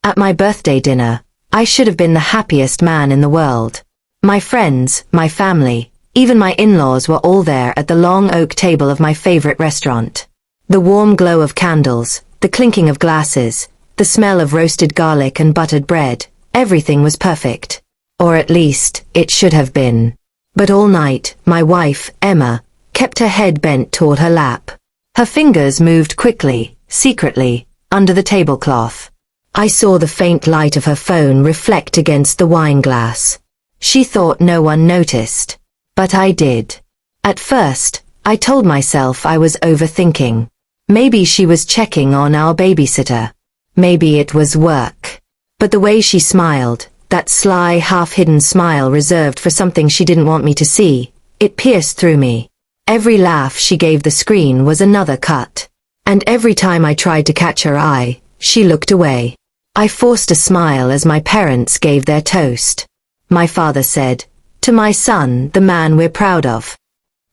At my birthday dinner, I should have been the happiest man in the world. My friends, my family, even my in-laws were all there at the long oak table of my favorite restaurant. The warm glow of candles, the clinking of glasses, the smell of roasted garlic and buttered bread, everything was perfect. Or at least, it should have been. But all night, my wife, Emma, kept her head bent toward her lap. Her fingers moved quickly, secretly, under the tablecloth. I saw the faint light of her phone reflect against the wine glass. She thought no one noticed. But I did. At first, I told myself I was overthinking. Maybe she was checking on our babysitter. Maybe it was work. But the way she smiled, that sly, half-hidden smile reserved for something she didn't want me to see, it pierced through me. Every laugh she gave the screen was another cut. And every time I tried to catch her eye, she looked away. I forced a smile as my parents gave their toast. My father said, "To my son, the man we're proud of."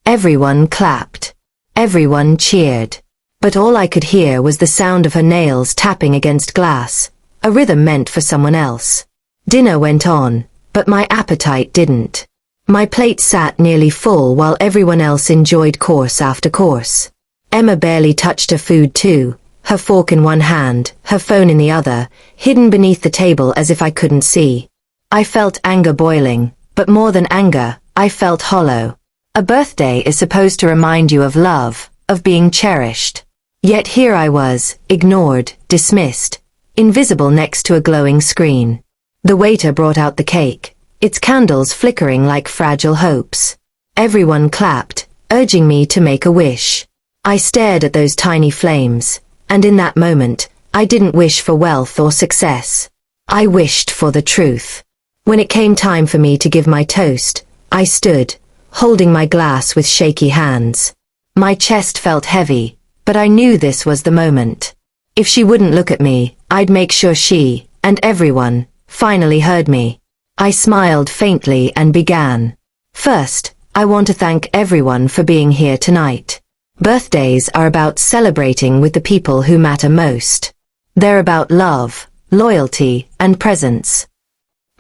Everyone clapped. Everyone cheered. But all I could hear was the sound of her nails tapping against glass, a rhythm meant for someone else. Dinner went on, but my appetite didn't. My plate sat nearly full while everyone else enjoyed course after course. Emma barely touched her food too, her fork in one hand, her phone in the other, hidden beneath the table as if I couldn't see. I felt anger boiling, but more than anger, I felt hollow. A birthday is supposed to remind you of love, of being cherished. Yet here I was, ignored, dismissed, invisible next to a glowing screen. The waiter brought out the cake, its candles flickering like fragile hopes. Everyone clapped, urging me to make a wish. I stared at those tiny flames, and in that moment, I didn't wish for wealth or success. I wished for the truth. When it came time for me to give my toast, I stood, holding my glass with shaky hands. My chest felt heavy, but I knew this was the moment. If she wouldn't look at me, I'd make sure she, and everyone, finally heard me. I smiled faintly and began. First, I want to thank everyone for being here tonight. Birthdays are about celebrating with the people who matter most. They're about love, loyalty, and presence.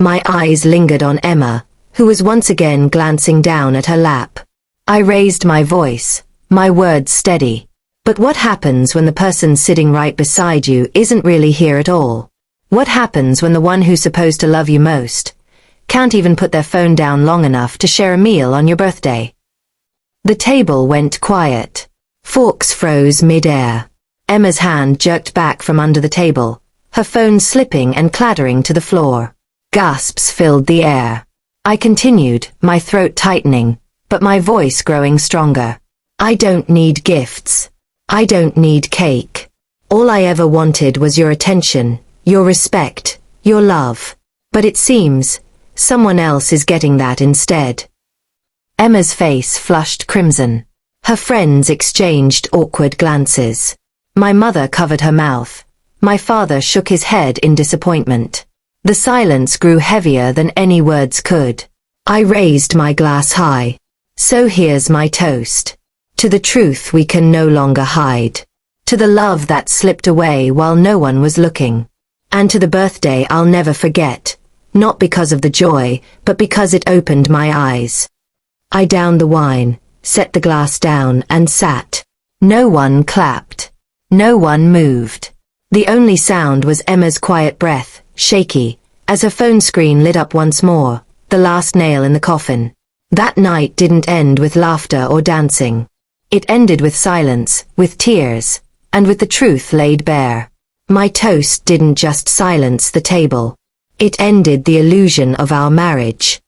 My eyes lingered on Emma, who was once again glancing down at her lap. I raised my voice, my words steady. But what happens when the person sitting right beside you isn't really here at all? What happens when the one who's supposed to love you most can't even put their phone down long enough to share a meal on your birthday? The table went quiet. Forks froze mid-air. Emma's hand jerked back from under the table, her phone slipping and clattering to the floor. Gasps filled the air. I continued, my throat tightening, but my voice growing stronger. I don't need gifts. I don't need cake. All I ever wanted was your attention, your respect, your love. But it seems, someone else is getting that instead. Emma's face flushed crimson. Her friends exchanged awkward glances. My mother covered her mouth. My father shook his head in disappointment. The silence grew heavier than any words could. I raised my glass high. So here's my toast. To the truth we can no longer hide. To the love that slipped away while no one was looking. And to the birthday I'll never forget, not because of the joy, but because it opened my eyes. I downed the wine, set the glass down, and sat. No one clapped. No one moved. The only sound was Emma's quiet breath, shaky, as her phone screen lit up once more, the last nail in the coffin. That night didn't end with laughter or dancing. It ended with silence, with tears, and with the truth laid bare. My toast didn't just silence the table. It ended the illusion of our marriage.